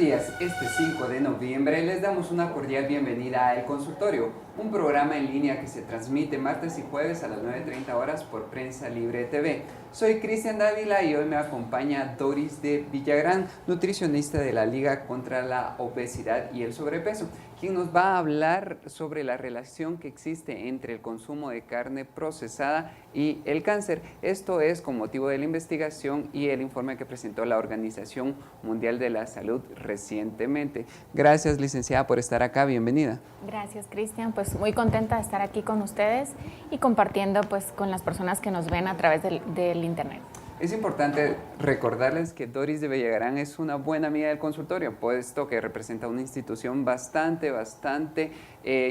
días, este 5 de noviembre les damos una cordial bienvenida a El Consultorio, un programa en línea que se transmite martes y jueves a las 9:30 horas por Prensa Libre TV. Soy Cristian Dávila y hoy me acompaña Doris de Villagrán, nutricionista de la Liga contra la Obesidad y el Sobrepeso, quien nos va a hablar sobre la relación que existe entre el consumo de carne procesada y el cáncer. Esto es con motivo de la investigación y el informe que presentó la Organización Mundial de la Salud recientemente. Gracias, licenciada, por estar acá. Bienvenida. Gracias, Cristian. Pues muy contenta de estar aquí con ustedes y compartiendo pues con las personas que nos ven a través del internet. Es importante recordarles que Doris de Villagrán es una buena amiga del consultorio, puesto que representa una institución bastante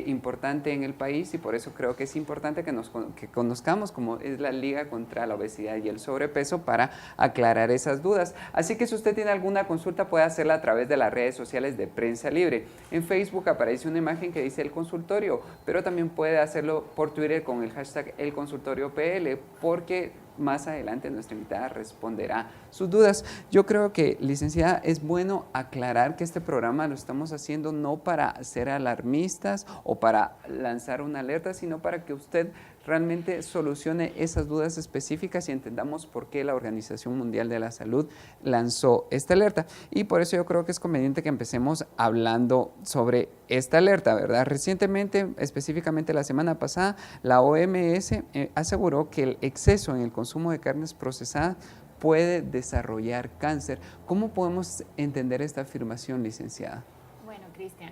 importante en el país, y por eso creo que es importante que conozcamos cómo es la Liga contra la Obesidad y el Sobrepeso para aclarar esas dudas. Así que si usted tiene alguna consulta puede hacerla a través de las redes sociales de Prensa Libre. En Facebook aparece una imagen que dice El Consultorio, pero también puede hacerlo por Twitter con el hashtag ElConsultorioPL, porque más adelante nuestra invitada responderá sus dudas. Yo creo que, licenciada, es bueno aclarar que este programa lo estamos haciendo no para ser alarmistas o para lanzar una alerta, sino para que usted realmente solucione esas dudas específicas y entendamos por qué la Organización Mundial de la Salud lanzó esta alerta. Y por eso yo creo que es conveniente que empecemos hablando sobre esta alerta, ¿verdad? Recientemente, específicamente la semana pasada, la OMS aseguró que el exceso en el consumo de carnes procesadas puede desarrollar cáncer. ¿Cómo podemos entender esta afirmación, licenciada? Bueno, Cristian,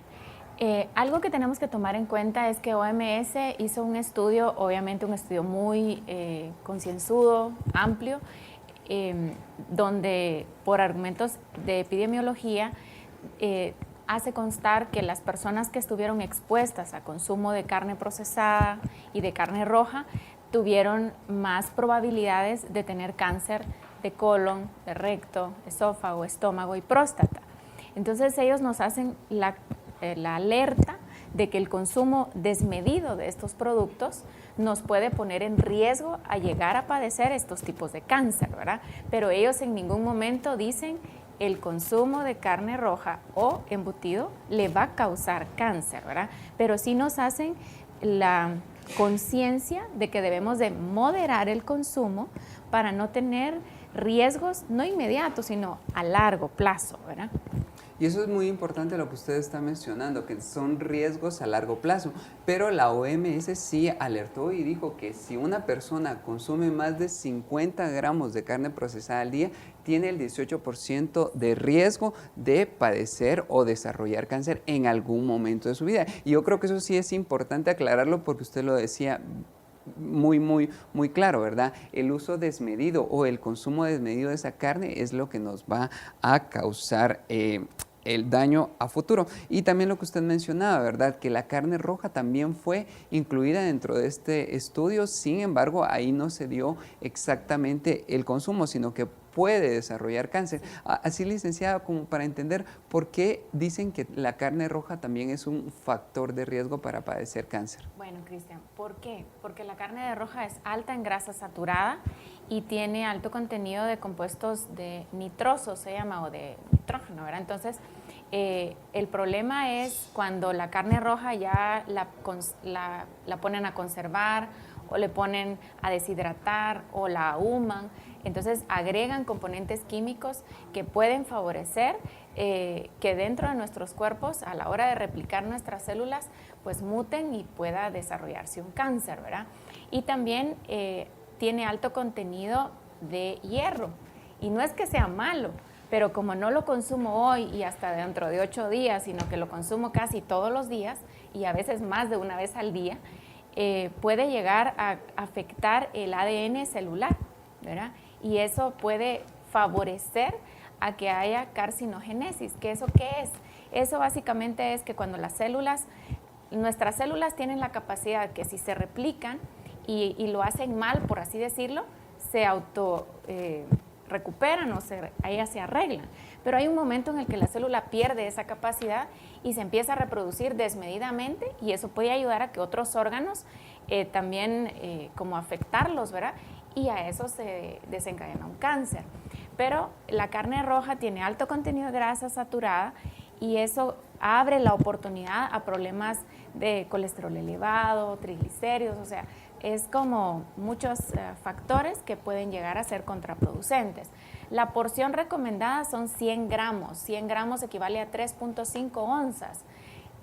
algo que tenemos que tomar en cuenta es que OMS hizo un estudio, obviamente un estudio muy concienzudo, amplio, donde por argumentos de epidemiología hace constar que las personas que estuvieron expuestas a consumo de carne procesada y de carne roja tuvieron más probabilidades de tener cáncer de colon, de recto, esófago, estómago y próstata. Entonces ellos nos hacen la alerta de que el consumo desmedido de estos productos nos puede poner en riesgo a llegar a padecer estos tipos de cáncer, ¿verdad? Pero ellos en ningún momento dicen el consumo de carne roja o embutido le va a causar cáncer, ¿verdad? Pero sí nos hacen la conciencia de que debemos de moderar el consumo para no tener riesgos no inmediatos, sino a largo plazo, ¿verdad? Y eso es muy importante lo que usted está mencionando, que son riesgos a largo plazo. Pero la OMS sí alertó y dijo que si una persona consume más de 50 gramos de carne procesada al día, tiene el 18% de riesgo de padecer o desarrollar cáncer en algún momento de su vida. Y yo creo que eso sí es importante aclararlo porque usted lo decía muy claro, ¿verdad? El uso desmedido o el consumo desmedido de esa carne es lo que nos va a causar el daño a futuro. Y también lo que usted mencionaba, ¿verdad? Que la carne roja también fue incluida dentro de este estudio, sin embargo, ahí no se dio exactamente el consumo, sino que puede desarrollar cáncer. Así, licenciada, como para entender por qué dicen que la carne roja también es un factor de riesgo para padecer cáncer. Bueno, Cristian, ¿por qué? Porque la carne de roja es alta en grasa saturada y tiene alto contenido de compuestos de nitroso, se llama, o de nitrógeno, ¿verdad? Entonces, el problema es cuando la carne roja ya la ponen a conservar o le ponen a deshidratar o la ahuman. Entonces agregan componentes químicos que pueden favorecer que dentro de nuestros cuerpos, a la hora de replicar nuestras células, pues muten y pueda desarrollarse un cáncer, ¿verdad? Y también tiene alto contenido de hierro. Y no es que sea malo, pero como no lo consumo hoy y hasta dentro de 8 días, sino que lo consumo casi todos los días y a veces más de una vez al día, puede llegar a afectar el ADN celular, ¿verdad? Y eso puede favorecer a que haya carcinogénesis. ¿Eso qué es? Eso básicamente es que cuando nuestras células tienen la capacidad que si se replican y lo hacen mal, por así decirlo, se recuperan o ellas se arreglan. Pero hay un momento en el que la célula pierde esa capacidad y se empieza a reproducir desmedidamente, y eso puede ayudar a que otros órganos también como afectarlos, ¿verdad? Y a eso se desencadena un cáncer. Pero la carne roja tiene alto contenido de grasa saturada y eso abre la oportunidad a problemas de colesterol elevado, triglicéridos, o sea, es como muchos factores que pueden llegar a ser contraproducentes. La porción recomendada son 100 gramos. 100 gramos equivale a 3.5 onzas.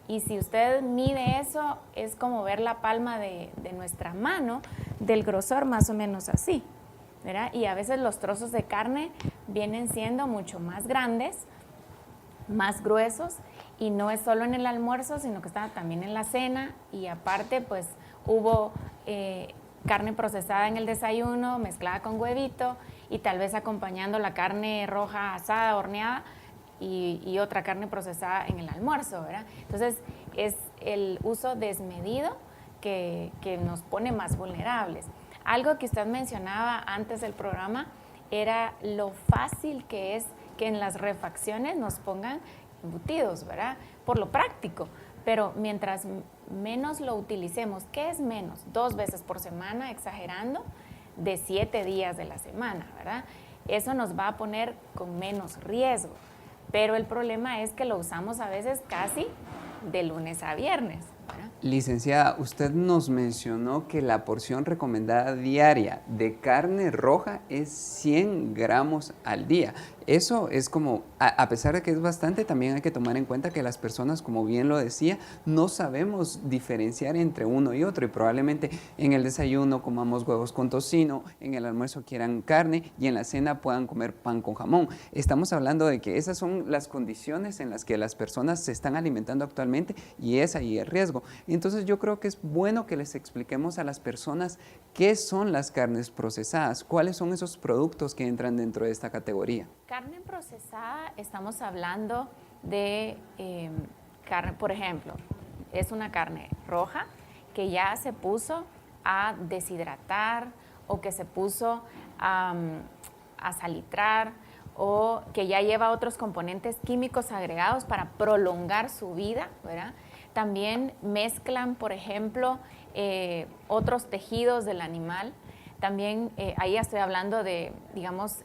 Y si usted mide eso, es como ver la palma de nuestra mano, del grosor más o menos así, ¿verdad? Y a veces los trozos de carne vienen siendo mucho más grandes, más gruesos, y no es solo en el almuerzo, sino que está también en la cena, y aparte pues hubo carne procesada en el desayuno, mezclada con huevito, y tal vez acompañando la carne roja asada, horneada, y otra carne procesada en el almuerzo, ¿verdad? Entonces es el uso desmedido que nos pone más vulnerables. Algo que usted mencionaba antes del programa era lo fácil que es que en las refacciones nos pongan embutidos, ¿verdad? Por lo práctico. Pero mientras menos lo utilicemos, ¿qué es menos? 2 veces por semana, exagerando, de 7 días de la semana, ¿verdad? Eso nos va a poner con menos riesgo. Pero el problema es que lo usamos a veces casi de lunes a viernes, ¿verdad? Licenciada, usted nos mencionó que la porción recomendada diaria de carne roja es 100 gramos al día. Eso es como, a pesar de que es bastante, también hay que tomar en cuenta que las personas, como bien lo decía, no sabemos diferenciar entre uno y otro, y probablemente en el desayuno comamos huevos con tocino, en el almuerzo quieran carne y en la cena puedan comer pan con jamón. Estamos hablando de que esas son las condiciones en las que las personas se están alimentando actualmente, y es ahí el riesgo. Entonces yo creo que es bueno que les expliquemos a las personas qué son las carnes procesadas, cuáles son esos productos que entran dentro de esta categoría. Carne procesada, estamos hablando de carne, por ejemplo, es una carne roja que ya se puso a deshidratar o que se puso a salitrar o que ya lleva otros componentes químicos agregados para prolongar su vida, ¿verdad? También mezclan, por ejemplo, otros tejidos del animal. También ahí estoy hablando de, digamos,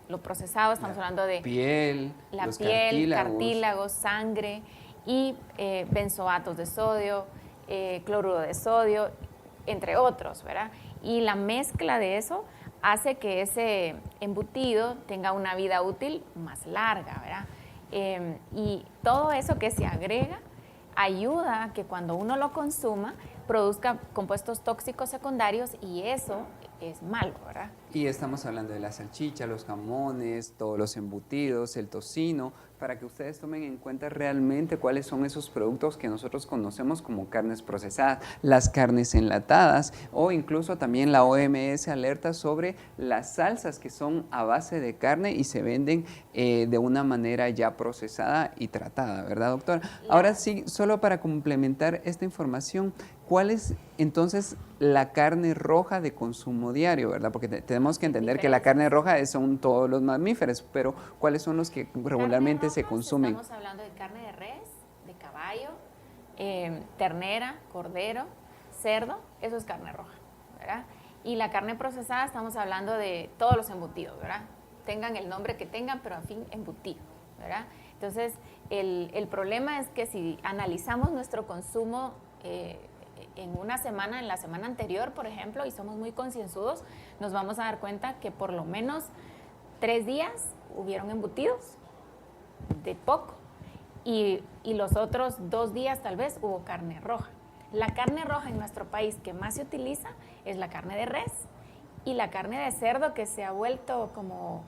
lo procesado, estamos hablando de piel, la los piel, cartílagos, sangre y benzoatos de sodio, cloruro de sodio, entre otros, ¿verdad? Y la mezcla de eso hace que ese embutido tenga una vida útil más larga, ¿verdad? Y todo eso que se agrega ayuda a que cuando uno lo consuma produzca compuestos tóxicos secundarios, y eso es malo, ¿verdad? Y estamos hablando de la salchicha, los jamones, todos los embutidos, el tocino, para que ustedes tomen en cuenta realmente cuáles son esos productos que nosotros conocemos como carnes procesadas, las carnes enlatadas, o incluso también la OMS alerta sobre las salsas que son a base de carne y se venden de una manera ya procesada y tratada, ¿verdad, doctora? Ahora sí, solo para complementar esta información, ¿cuál es entonces la carne roja de consumo diario, verdad? Porque tenemos que entender que la carne roja son todos los mamíferos, pero ¿cuáles son los que regularmente se consumen? Estamos hablando de carne de res, de caballo, ternera, cordero, cerdo, eso es carne roja, ¿verdad? Y la carne procesada estamos hablando de todos los embutidos, ¿verdad? Tengan el nombre que tengan, pero a fin embutido, ¿verdad? Entonces, el problema es que si analizamos nuestro consumo en una semana, en la semana anterior, por ejemplo, y somos muy concienzudos, nos vamos a dar cuenta que por lo menos 3 días hubieron embutidos, de poco, y los otros 2 días tal vez hubo carne roja. La carne roja en nuestro país que más se utiliza es la carne de res y la carne de cerdo, que se ha vuelto como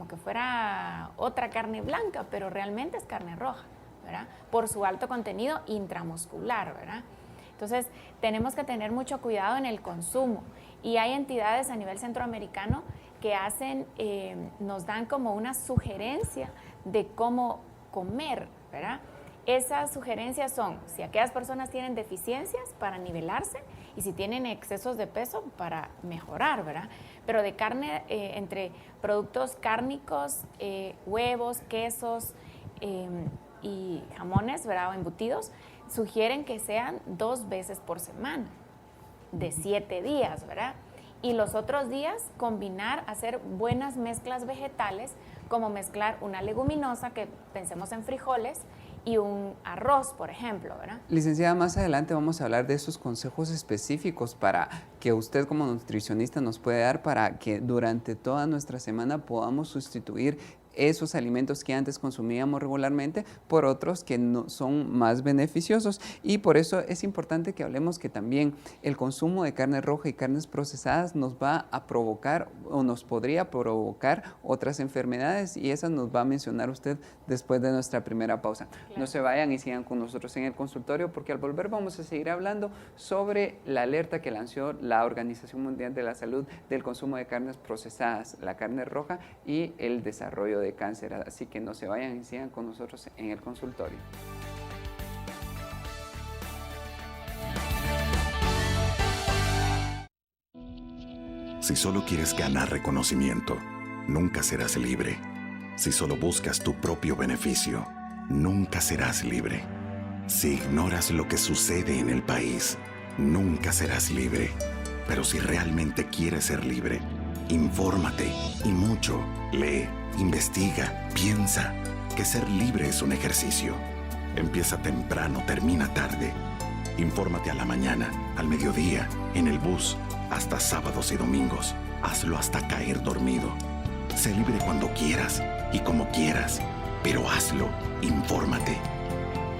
que fuera otra carne blanca, pero realmente es carne roja, ¿verdad? Por su alto contenido intramuscular, ¿verdad? Entonces, tenemos que tener mucho cuidado en el consumo, y hay entidades a nivel centroamericano que nos dan como una sugerencia de cómo comer, ¿verdad? Esas sugerencias son, si aquellas personas tienen deficiencias, para nivelarse, y si tienen excesos de peso, para mejorar, ¿verdad? Pero de carne, entre productos cárnicos, huevos, quesos y jamones, ¿verdad? O embutidos, sugieren que sean 2 veces por semana, de 7 días, ¿verdad? y los otros días combinar, hacer buenas mezclas vegetales, como mezclar una leguminosa, que pensemos en frijoles, y un arroz, por ejemplo, ¿verdad? Licenciada, más adelante vamos a hablar de esos consejos específicos para que usted como nutricionista nos puede dar para que durante toda nuestra semana podamos sustituir esos alimentos que antes consumíamos regularmente por otros que no son más beneficiosos, y por eso es importante que hablemos que también el consumo de carne roja y carnes procesadas nos va a provocar o nos podría provocar otras enfermedades, y esas nos va a mencionar usted después de nuestra primera pausa. Claro. No se vayan y sigan con nosotros en el consultorio, porque al volver vamos a seguir hablando sobre la alerta que lanzó la Organización Mundial de la Salud del consumo de carnes procesadas, la carne roja y el desarrollo de cáncer. Así que no se vayan y sigan con nosotros en el consultorio. Si solo quieres ganar reconocimiento, nunca serás libre. Si solo buscas tu propio beneficio, nunca serás libre. Si ignoras lo que sucede en el país, nunca serás libre. Pero si realmente quieres ser libre, infórmate y mucho. Lee, investiga, piensa, que ser libre es un ejercicio. Empieza temprano, termina tarde. Infórmate a la mañana, al mediodía, en el bus, hasta sábados y domingos. Hazlo hasta caer dormido. Sé libre cuando quieras y como quieras, pero hazlo, infórmate.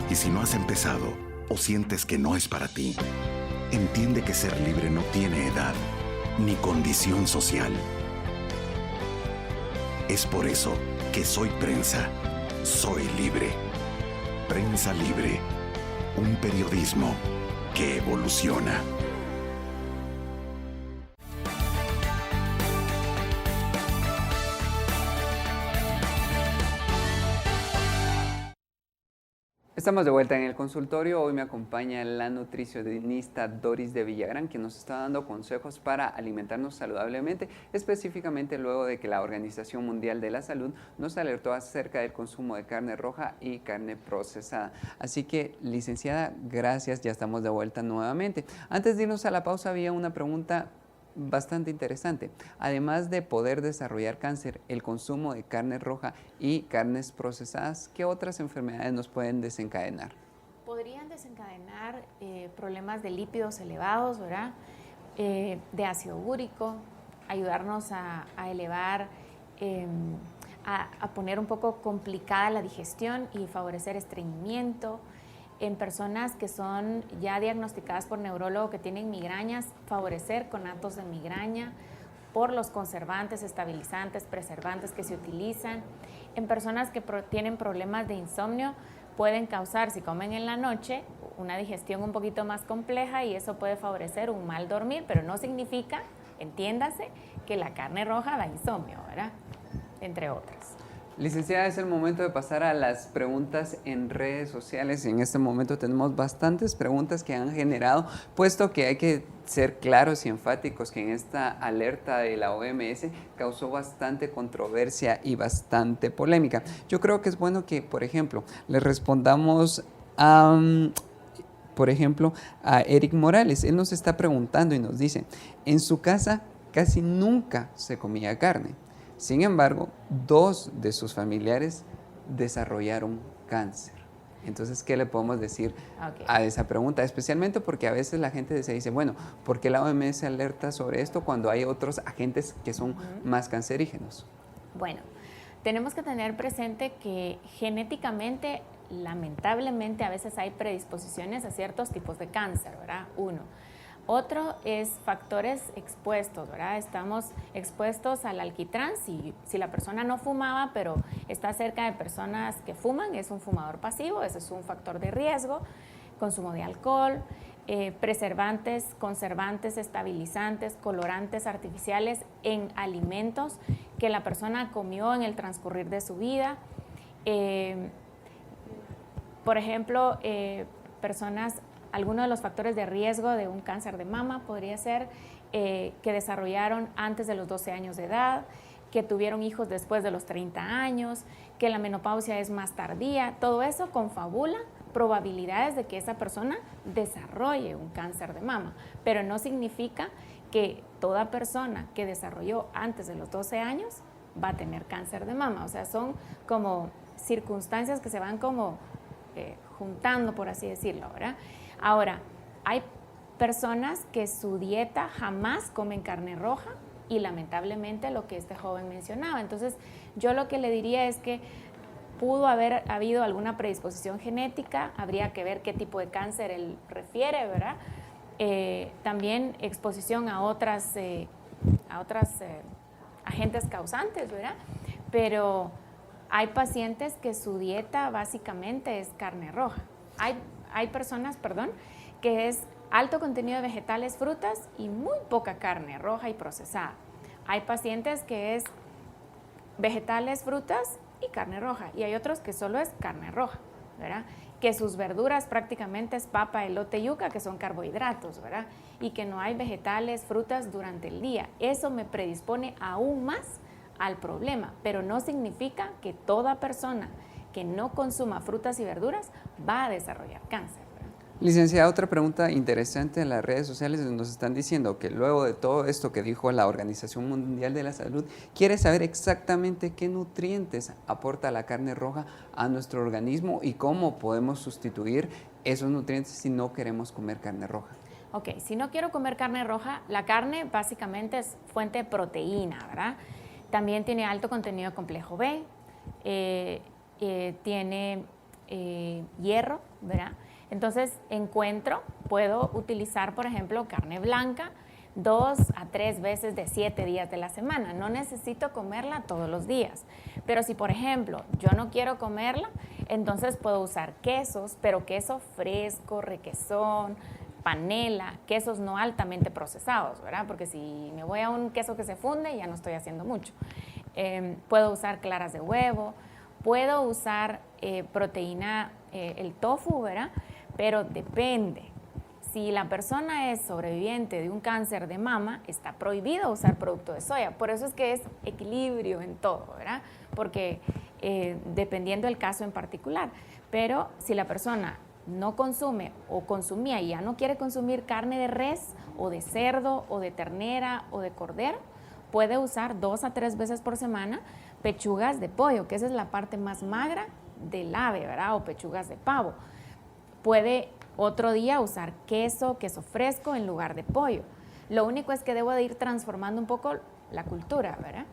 Y si no has empezado o sientes que no es para ti, entiende que ser libre no tiene edad ni condición social. Es por eso que soy prensa, soy libre. Prensa Libre, un periodismo que evoluciona. Estamos de vuelta en el consultorio. Hoy me acompaña la nutricionista Doris de Villagrán, que nos está dando consejos para alimentarnos saludablemente, específicamente luego de que la Organización Mundial de la Salud nos alertó acerca del consumo de carne roja y carne procesada. Así que, licenciada, gracias, ya estamos de vuelta nuevamente. Antes de irnos a la pausa, había una pregunta bastante interesante. Además de poder desarrollar cáncer, el consumo de carne roja y carnes procesadas, ¿qué otras enfermedades nos pueden desencadenar? Podrían desencadenar problemas de lípidos elevados, ¿verdad? De ácido úrico, ayudarnos a elevar, a poner un poco complicada la digestión y favorecer estreñimiento. En personas que son ya diagnosticadas por neurólogo que tienen migrañas, favorecer conatos de migraña por los conservantes, estabilizantes, preservantes que se utilizan. En personas que tienen problemas de insomnio, pueden causar, si comen en la noche, una digestión un poquito más compleja, y eso puede favorecer un mal dormir, pero no significa, entiéndase, que la carne roja da insomnio, ¿verdad? Entre otras. Licenciada, es el momento de pasar a las preguntas en redes sociales. En este momento tenemos bastantes preguntas que han generado, puesto que hay que ser claros y enfáticos que en esta alerta de la OMS causó bastante controversia y bastante polémica. Yo creo que es bueno que, por ejemplo, le respondamos a... Por ejemplo, a Eric Morales. Él nos está preguntando y nos dice, en su casa casi nunca se comía carne. Sin embargo, 2 de sus familiares desarrollaron cáncer. Entonces, ¿qué le podemos decir a esa pregunta? Especialmente porque a veces la gente se dice, bueno, ¿por qué la OMS alerta sobre esto cuando hay otros agentes que son más cancerígenos? Bueno, tenemos que tener presente que genéticamente, lamentablemente, a veces hay predisposiciones a ciertos tipos de cáncer, ¿verdad? Uno. Otro es factores expuestos, ¿verdad? Estamos expuestos al alquitrán. Si la persona no fumaba, pero está cerca de personas que fuman, es un fumador pasivo, ese es un factor de riesgo. Consumo de alcohol, preservantes, conservantes, estabilizantes, colorantes artificiales en alimentos que la persona comió en el transcurrir de su vida. Por ejemplo, algunos de los factores de riesgo de un cáncer de mama podría ser que desarrollaron antes de los 12 años de edad, que tuvieron hijos después de los 30 años, que la menopausia es más tardía. Todo eso confabula probabilidades de que esa persona desarrolle un cáncer de mama, pero no significa que toda persona que desarrolló antes de los 12 años va a tener cáncer de mama. O sea, son como circunstancias que se van como juntando, por así decirlo, ¿verdad? Ahora, hay personas que su dieta jamás comen carne roja y lamentablemente lo que este joven mencionaba. Entonces, yo lo que le diría es que pudo haber habido alguna predisposición genética, habría que ver qué tipo de cáncer él refiere, ¿verdad? También exposición a otras agentes causantes, ¿verdad? Pero hay pacientes que su dieta básicamente es carne roja. Hay personas, que es alto contenido de vegetales, frutas y muy poca carne roja y procesada. Hay pacientes que es vegetales, frutas y carne roja, y hay otros que solo es carne roja, ¿verdad? Que sus verduras prácticamente es papa, elote, yuca, que son carbohidratos, ¿verdad? Y que no hay vegetales, frutas durante el día. Eso me predispone aún más al problema, pero no significa que toda persona que no consuma frutas y verduras va a desarrollar cáncer. Licenciada, otra pregunta interesante en las redes sociales nos están diciendo que luego de todo esto que dijo la Organización Mundial de la Salud, quiere saber exactamente qué nutrientes aporta la carne roja a nuestro organismo y cómo podemos sustituir esos nutrientes si no queremos comer carne roja. Ok, si no quiero comer carne roja, la carne básicamente es fuente de proteína, ¿verdad? También tiene alto contenido de complejo B, tiene hierro, ¿verdad? Entonces puedo utilizar, por ejemplo, carne blanca 2 a 3 veces de 7 días de la semana. No necesito comerla todos los días. Pero si, por ejemplo, yo no quiero comerla, entonces puedo usar quesos, pero queso fresco, requesón, panela, quesos no altamente procesados, ¿verdad? Porque si me voy a un queso que se funde, ya no estoy haciendo mucho. Puedo usar claras de huevo, puedo usar proteína, el tofu, ¿verdad? Pero depende. Si la persona es sobreviviente de un cáncer de mama, está prohibido usar producto de soya. Por eso es que es equilibrio en todo, ¿verdad? Porque dependiendo del caso en particular. Pero si la persona no consume o consumía y ya no quiere consumir carne de res o de cerdo o de ternera o de cordero, puede usar 2 a 3 veces por semana pechugas de pollo, que esa es la parte más magra del ave, ¿verdad? O pechugas de pavo. Puede otro día usar queso fresco en lugar de pollo. Lo único es que debo de ir transformando un poco la cultura, ¿verdad?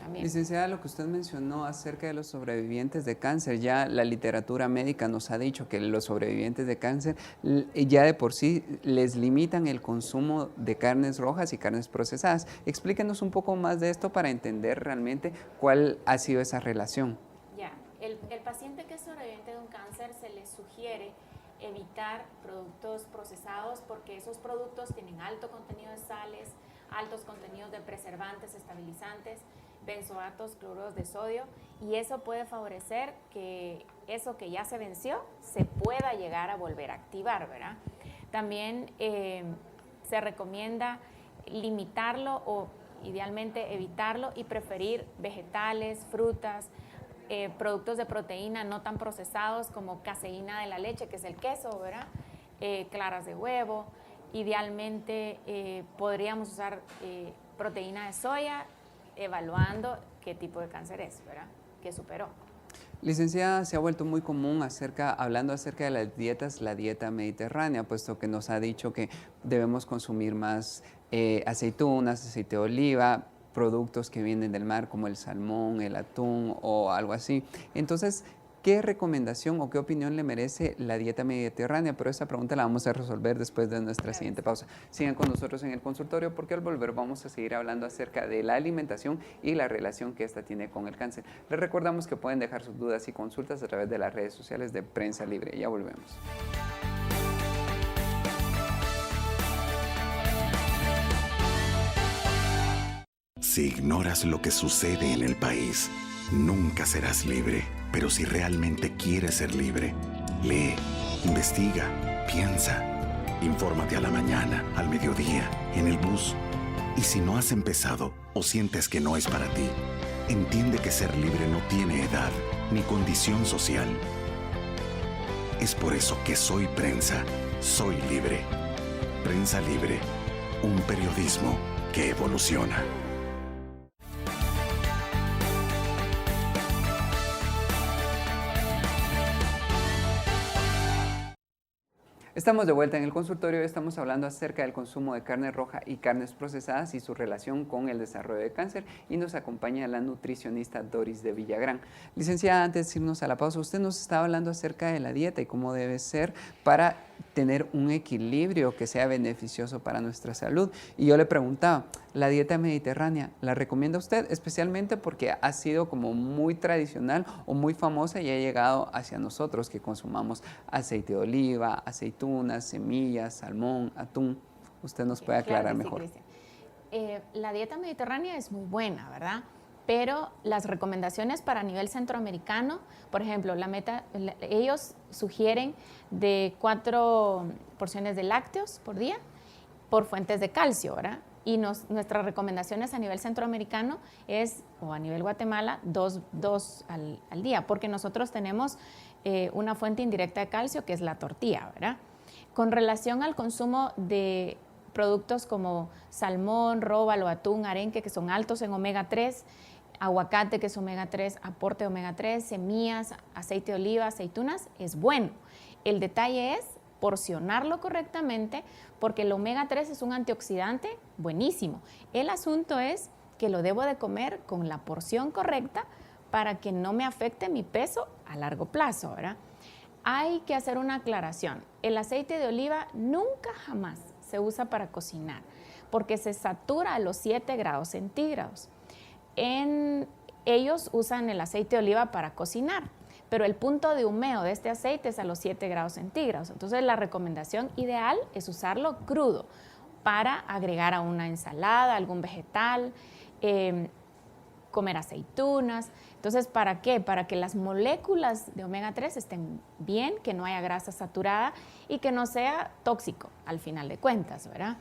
También. Licenciada, lo que usted mencionó acerca de los sobrevivientes de cáncer, ya la literatura médica nos ha dicho que los sobrevivientes de cáncer ya de por sí les limitan el consumo de carnes rojas y carnes procesadas. Explíquenos un poco más de esto para entender realmente cuál ha sido esa relación. Ya, el paciente que es sobreviviente de un cáncer se le sugiere evitar productos procesados porque esos productos tienen alto contenido de sales, altos contenidos de preservantes, estabilizantes, benzoatos, cloruros de sodio, y eso puede favorecer que eso que ya se venció se pueda llegar a volver a activar, ¿verdad? También se recomienda limitarlo o idealmente evitarlo y preferir vegetales, frutas, productos de proteína no tan procesados como caseína de la leche, que es el queso, ¿verdad? Claras de huevo. Idealmente podríamos usar proteína de soya, evaluando qué tipo de cáncer es, ¿verdad? Que superó. Licenciada, se ha vuelto muy común hablando acerca de las dietas, la dieta mediterránea, puesto que nos ha dicho que debemos consumir más aceitunas, aceite de oliva, productos que vienen del mar como el salmón, el atún o algo así. Entonces, ¿qué recomendación o qué opinión le merece la dieta mediterránea? Pero esa pregunta la vamos a resolver después de nuestra siguiente pausa. Sigan con nosotros en el consultorio porque al volver vamos a seguir hablando acerca de la alimentación y la relación que esta tiene con el cáncer. Les recordamos que pueden dejar sus dudas y consultas a través de las redes sociales de Prensa Libre. Ya volvemos. Si ignoras lo que sucede en el país, nunca serás libre. Pero si realmente quieres ser libre, lee, investiga, piensa. Infórmate a la mañana, al mediodía, en el bus. Y si no has empezado o sientes que no es para ti, entiende que ser libre no tiene edad ni condición social. Es por eso que soy prensa, soy libre. Prensa Libre, un periodismo que evoluciona. Estamos de vuelta en el consultorio y estamos hablando acerca del consumo de carne roja y carnes procesadas y su relación con el desarrollo de cáncer, y nos acompaña la nutricionista Doris de Villagrán. Licenciada, antes de irnos a la pausa, usted nos estaba hablando acerca de la dieta y cómo debe ser para tener un equilibrio que sea beneficioso para nuestra salud. Y yo le preguntaba, ¿la dieta mediterránea la recomienda usted? Especialmente porque ha sido como muy tradicional o muy famosa y ha llegado hacia nosotros que consumamos aceite de oliva, aceitunas, semillas, salmón, atún. Usted nos puede aclarar mejor. La dieta mediterránea es muy buena, ¿verdad? Pero las recomendaciones para nivel centroamericano, por ejemplo, ellos sugieren de 4 porciones de lácteos por día por fuentes de calcio, ¿verdad? Y nuestras recomendaciones a nivel centroamericano o a nivel Guatemala, 2 al día, porque nosotros tenemos una fuente indirecta de calcio que es la tortilla, ¿verdad? Con relación al consumo de productos como salmón, róbalo, atún, arenque, que son altos en omega 3, aguacate, que es omega 3, aporte de omega 3, semillas, aceite de oliva, aceitunas, es bueno. El detalle es porcionarlo correctamente, porque el omega 3 es un antioxidante buenísimo. El asunto es que lo debo de comer con la porción correcta para que no me afecte mi peso a largo plazo, ¿verdad? Hay que hacer una aclaración. El aceite de oliva nunca jamás se usa para cocinar, porque se satura a los 7 grados centígrados. Ellos usan el aceite de oliva para cocinar, pero el punto de humeo de este aceite es a los 7 grados centígrados. Entonces la recomendación ideal es usarlo crudo para agregar a una ensalada, algún vegetal, comer aceitunas. Entonces, ¿para qué? Para que las moléculas de omega 3 estén bien, que no haya grasa saturada y que no sea tóxico al final de cuentas, ¿verdad?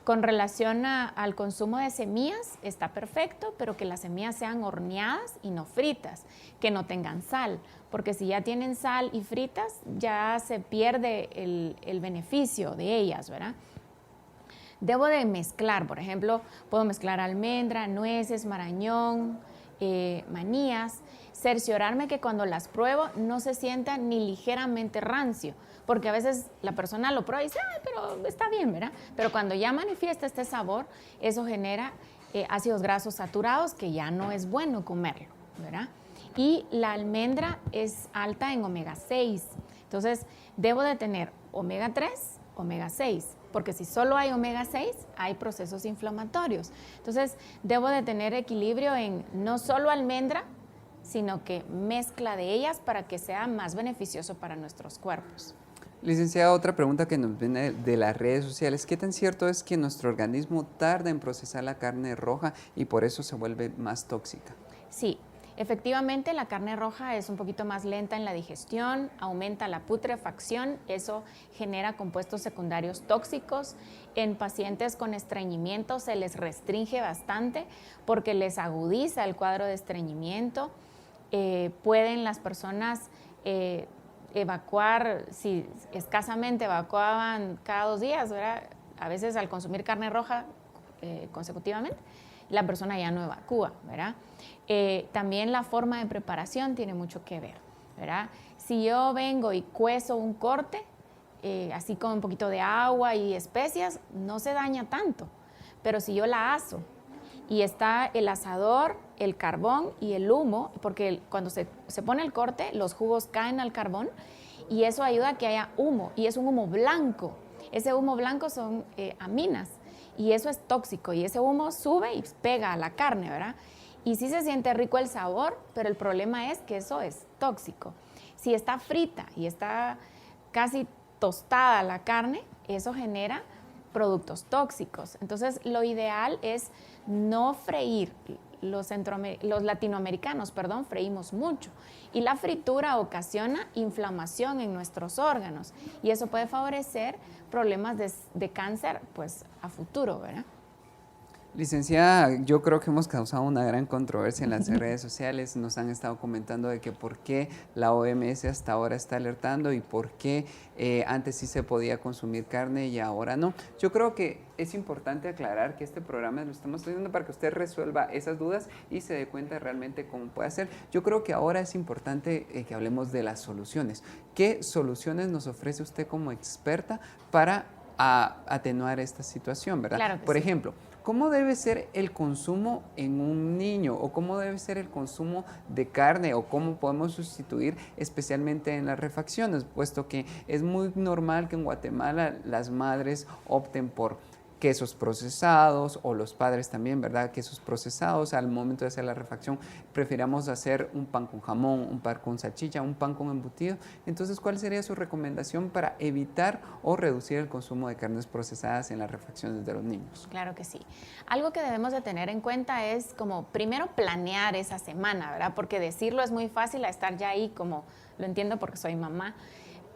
Con relación al consumo de semillas, está perfecto, pero que las semillas sean horneadas y no fritas, que no tengan sal, porque si ya tienen sal y fritas, ya se pierde el beneficio de ellas, ¿verdad? Debo de mezclar, por ejemplo, puedo mezclar almendra, nueces, marañón, manías, cerciorarme que cuando las pruebo no se sienta ni ligeramente rancio, porque a veces la persona lo prueba y dice, ay, pero está bien, ¿verdad? Pero cuando ya manifiesta este sabor, eso genera ácidos grasos saturados que ya no es bueno comerlo, ¿verdad? Y la almendra es alta en omega 6, entonces debo de tener omega 3, omega 6, porque si solo hay omega 6, hay procesos inflamatorios. Entonces, debo de tener equilibrio en no solo almendra, sino que mezcla de ellas para que sea más beneficioso para nuestros cuerpos. Licenciada, otra pregunta que nos viene de las redes sociales. ¿Qué tan cierto es que nuestro organismo tarda en procesar la carne roja y por eso se vuelve más tóxica? Sí. Efectivamente, la carne roja es un poquito más lenta en la digestión, aumenta la putrefacción, eso genera compuestos secundarios tóxicos. En pacientes con estreñimiento se les restringe bastante porque les agudiza el cuadro de estreñimiento. Pueden las personas evacuar, si escasamente evacuaban cada 2 días, ¿verdad? A veces al consumir carne roja consecutivamente, la persona ya no evacúa, ¿verdad? También la forma de preparación tiene mucho que ver, ¿verdad? Si yo vengo y cuezo un corte, así con un poquito de agua y especias, no se daña tanto. Pero si yo la aso y está el asador, el carbón y el humo, porque cuando se pone el corte, los jugos caen al carbón y eso ayuda a que haya humo, y es un humo blanco. Ese humo blanco son aminas y eso es tóxico, y ese humo sube y pega a la carne, ¿verdad? Y sí se siente rico el sabor, pero el problema es que eso es tóxico. Si está frita y está casi tostada la carne, eso genera productos tóxicos. Entonces, lo ideal es no freír. Los latinoamericanos, freímos mucho. Y la fritura ocasiona inflamación en nuestros órganos. Y eso puede favorecer problemas de cáncer, pues, a futuro, ¿verdad? Licenciada, yo creo que hemos causado una gran controversia en las redes sociales. Nos han estado comentando de que por qué la OMS hasta ahora está alertando y por qué antes sí se podía consumir carne y ahora no. Yo creo que es importante aclarar que este programa lo estamos haciendo para que usted resuelva esas dudas y se dé cuenta realmente cómo puede hacer. Yo creo que ahora es importante que hablemos de las soluciones. ¿Qué soluciones nos ofrece usted como experta para atenuar esta situación, verdad? Claro que Por sí. ejemplo, ¿cómo debe ser el consumo en un niño o cómo debe ser el consumo de carne o cómo podemos sustituir especialmente en las refacciones? Puesto que es muy normal que en Guatemala las madres opten por quesos procesados o los padres también, ¿verdad? Quesos procesados. Al momento de hacer la refacción prefiramos hacer un pan con jamón, un pan con salchicha, un pan con embutido. Entonces, ¿cuál sería su recomendación para evitar o reducir el consumo de carnes procesadas en las refacciones de los niños? Claro que sí. Algo que debemos de tener en cuenta es como primero planear esa semana, ¿verdad? Porque decirlo es muy fácil a estar ya ahí, como lo entiendo porque soy mamá.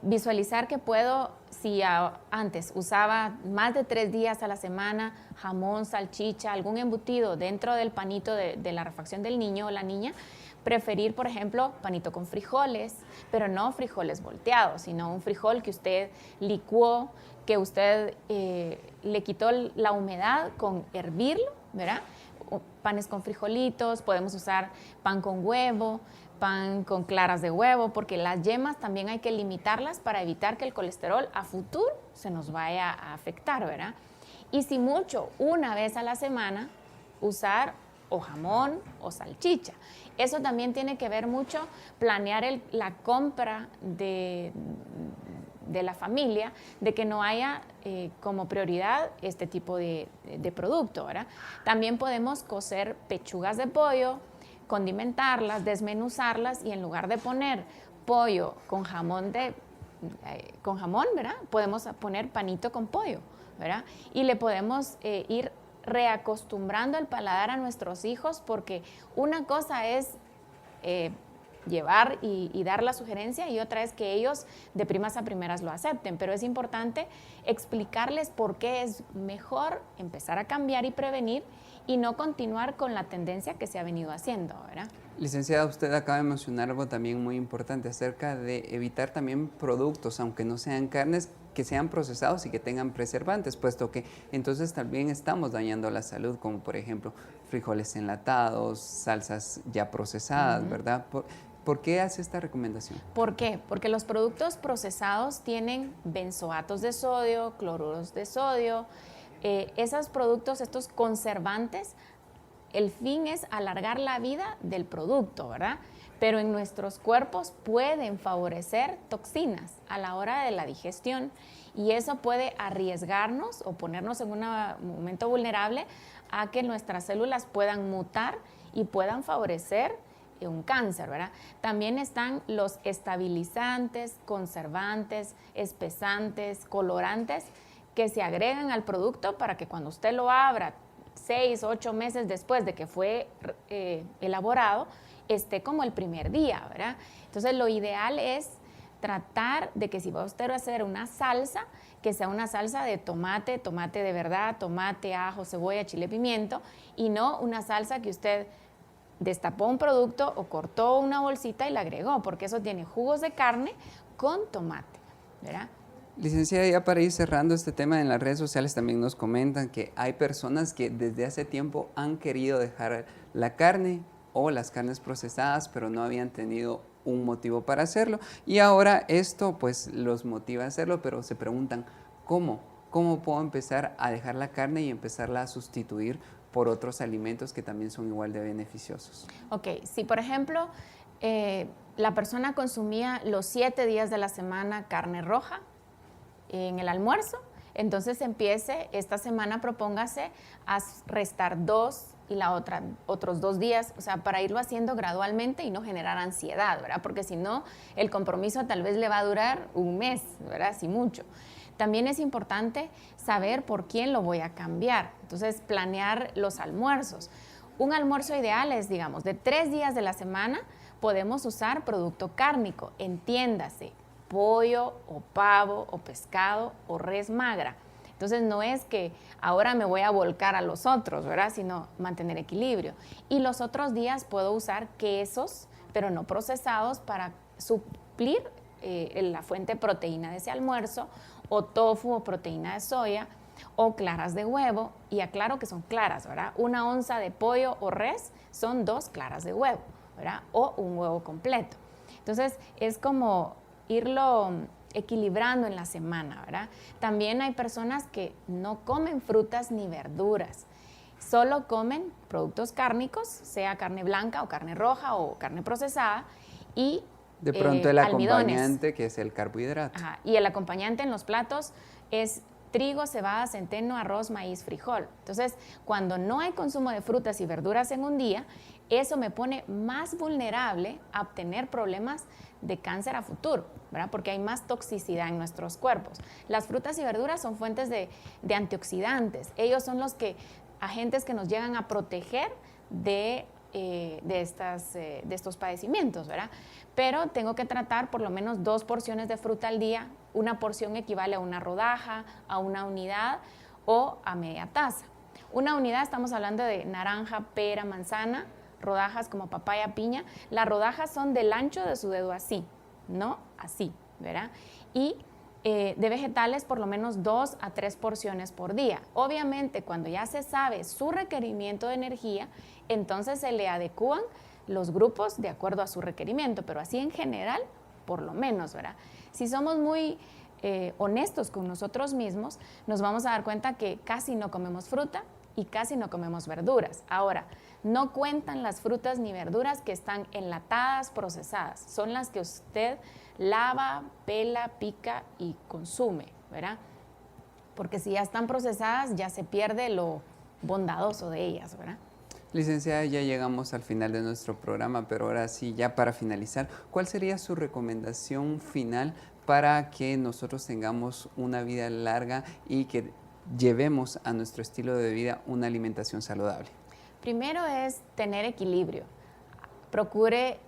Visualizar que puedo, si antes usaba más de 3 días a la semana, jamón, salchicha, algún embutido dentro del panito de la refacción del niño o la niña, preferir, por ejemplo, panito con frijoles, pero no frijoles volteados, sino un frijol que usted licuó, que usted le quitó la humedad con hervirlo, ¿verdad? Panes con frijolitos, podemos usar pan con huevo, pan con claras de huevo, porque las yemas también hay que limitarlas para evitar que el colesterol a futuro se nos vaya a afectar, ¿verdad? Y si mucho, una vez a la semana, usar o jamón o salchicha. Eso también tiene que ver mucho planear la compra de la familia, de que no haya como prioridad este tipo de producto, ¿verdad? También podemos cocer pechugas de pollo, condimentarlas, desmenuzarlas y en lugar de poner pollo con jamón, ¿verdad? Podemos poner panito con pollo, ¿verdad? Y le podemos ir reacostumbrando el paladar a nuestros hijos, porque una cosa es llevar y dar la sugerencia y otra es que ellos de primas a primeras lo acepten, pero es importante explicarles por qué es mejor empezar a cambiar y prevenir y no continuar con la tendencia que se ha venido haciendo, ¿verdad? Licenciada, usted acaba de mencionar algo también muy importante acerca de evitar también productos, aunque no sean carnes, que sean procesados y que tengan preservantes, puesto que entonces también estamos dañando la salud, como por ejemplo frijoles enlatados, salsas ya procesadas, ¿verdad? ¿Por qué hace esta recomendación? ¿Por qué? Porque los productos procesados tienen benzoatos de sodio, cloruros de sodio. Esos productos, estos conservantes, el fin es alargar la vida del producto, ¿verdad? Pero en nuestros cuerpos pueden favorecer toxinas a la hora de la digestión y eso puede arriesgarnos o ponernos en un momento vulnerable a que nuestras células puedan mutar y puedan favorecer un cáncer, ¿verdad? También están los estabilizantes, conservantes, espesantes, colorantes que se agregan al producto para que cuando usted lo abra 6 o 8 meses después de que fue elaborado, esté como el primer día, ¿verdad? Entonces lo ideal es tratar de que si va usted a hacer una salsa, que sea una salsa de tomate, tomate de verdad, tomate, ajo, cebolla, chile, pimiento, y no una salsa que usted destapó un producto o cortó una bolsita y la agregó, porque eso tiene jugos de carne con tomate, ¿verdad? Licenciada, ya para ir cerrando este tema, en las redes sociales también nos comentan que hay personas que desde hace tiempo han querido dejar la carne o las carnes procesadas, pero no habían tenido un motivo para hacerlo y ahora esto pues los motiva a hacerlo, pero se preguntan ¿cómo puedo empezar a dejar la carne y empezarla a sustituir por otros alimentos que también son igual de beneficiosos? Ok, si por ejemplo la persona consumía los 7 días de la semana carne roja en el almuerzo, entonces empiece, esta semana propóngase a restar 2 y la otra, otros 2 días, o sea, para irlo haciendo gradualmente y no generar ansiedad, ¿verdad? Porque si no, el compromiso tal vez le va a durar un mes, ¿verdad? Si mucho. También es importante saber por quién lo voy a cambiar, entonces planear los almuerzos. Un almuerzo ideal es, digamos, de 3 días de la semana podemos usar producto cárnico, entiéndase, pollo o pavo o pescado o res magra. Entonces no es que ahora me voy a volcar a los otros, ¿verdad? Sino mantener equilibrio. Y los otros días puedo usar quesos, pero no procesados, para suplir la fuente de proteína de ese almuerzo, o tofu o proteína de soya, o claras de huevo, y aclaro que son claras, ¿verdad? 1 onza de pollo o res son 2 claras de huevo, ¿verdad? O un huevo completo. Entonces, es como irlo equilibrando en la semana, ¿verdad? También hay personas que no comen frutas ni verduras, solo comen productos cárnicos, sea carne blanca o carne roja o carne procesada, y de pronto el almidones. Acompañante, que es el carbohidrato. Ajá, y el acompañante en los platos es trigo, cebada, centeno, arroz, maíz, frijol. Entonces, cuando no hay consumo de frutas y verduras en un día, eso me pone más vulnerable a obtener problemas de cáncer a futuro, ¿verdad? Porque hay más toxicidad en nuestros cuerpos. Las frutas y verduras son fuentes de antioxidantes. Ellos son los agentes que nos llegan a proteger de estos padecimientos, ¿verdad? Pero tengo que tratar por lo menos 2 porciones de fruta al día. Una porción equivale a una rodaja, a una unidad o a media taza. Una unidad, estamos hablando de naranja, pera, manzana, rodajas como papaya, piña. Las rodajas son del ancho de su dedo, así, no así, ¿verdad? Y de vegetales, por lo menos 2 a 3 porciones por día. Obviamente, cuando ya se sabe su requerimiento de energía, entonces se le adecúan los grupos de acuerdo a su requerimiento, pero así en general, por lo menos, ¿verdad? Si somos muy honestos con nosotros mismos, nos vamos a dar cuenta que casi no comemos fruta y casi no comemos verduras. Ahora, no cuentan las frutas ni verduras que están enlatadas, procesadas. Son las que usted lava, pela, pica y consume, ¿verdad? Porque si ya están procesadas, ya se pierde lo bondadoso de ellas, ¿verdad? Licenciada, ya llegamos al final de nuestro programa, pero ahora sí, ya para finalizar, ¿cuál sería su recomendación final para que nosotros tengamos una vida larga y que llevemos a nuestro estilo de vida una alimentación saludable? Primero es tener equilibrio. Procure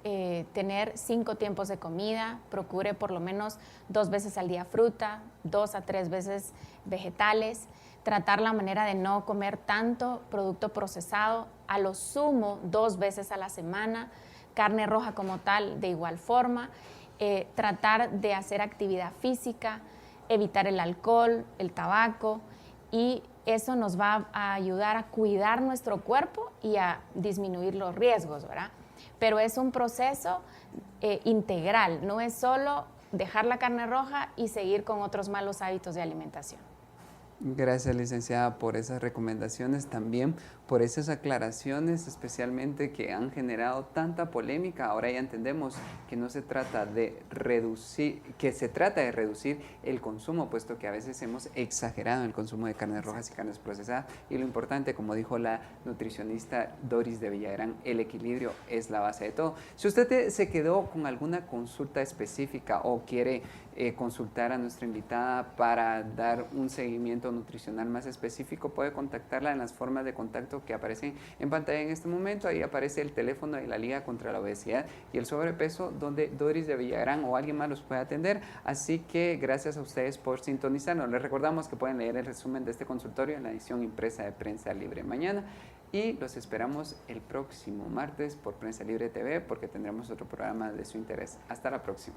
tener 5 tiempos de comida, procure por lo menos 2 veces al día fruta, 2 a 3 veces vegetales, tratar la manera de no comer tanto producto procesado, a lo sumo 2 veces a la semana, carne roja como tal de igual forma, tratar de hacer actividad física, evitar el alcohol, el tabaco, y eso nos va a ayudar a cuidar nuestro cuerpo y a disminuir los riesgos, ¿verdad? Pero es un proceso integral, no es solo dejar la carne roja y seguir con otros malos hábitos de alimentación. Gracias, licenciada, por esas recomendaciones, también por esas aclaraciones, especialmente que han generado tanta polémica. Ahora ya entendemos que no se trata de reducir, que se trata de reducir el consumo, puesto que a veces hemos exagerado el consumo de carnes rojas y carnes procesadas. Y lo importante, como dijo la nutricionista Doris de Villagrán, el equilibrio es la base de todo. Si usted se quedó con alguna consulta específica o quiere consultar a nuestra invitada para dar un seguimiento nutricional más específico, puede contactarla en las formas de contacto que aparecen en pantalla en este momento. Ahí aparece el teléfono de la Liga contra la Obesidad y el Sobrepeso, donde Doris de Villagrán o alguien más los puede atender. Así que gracias a ustedes por sintonizarnos. Les recordamos que pueden leer el resumen de este consultorio en la edición impresa de Prensa Libre mañana, y los esperamos el próximo martes por Prensa Libre TV, porque tendremos otro programa de su interés. Hasta la próxima.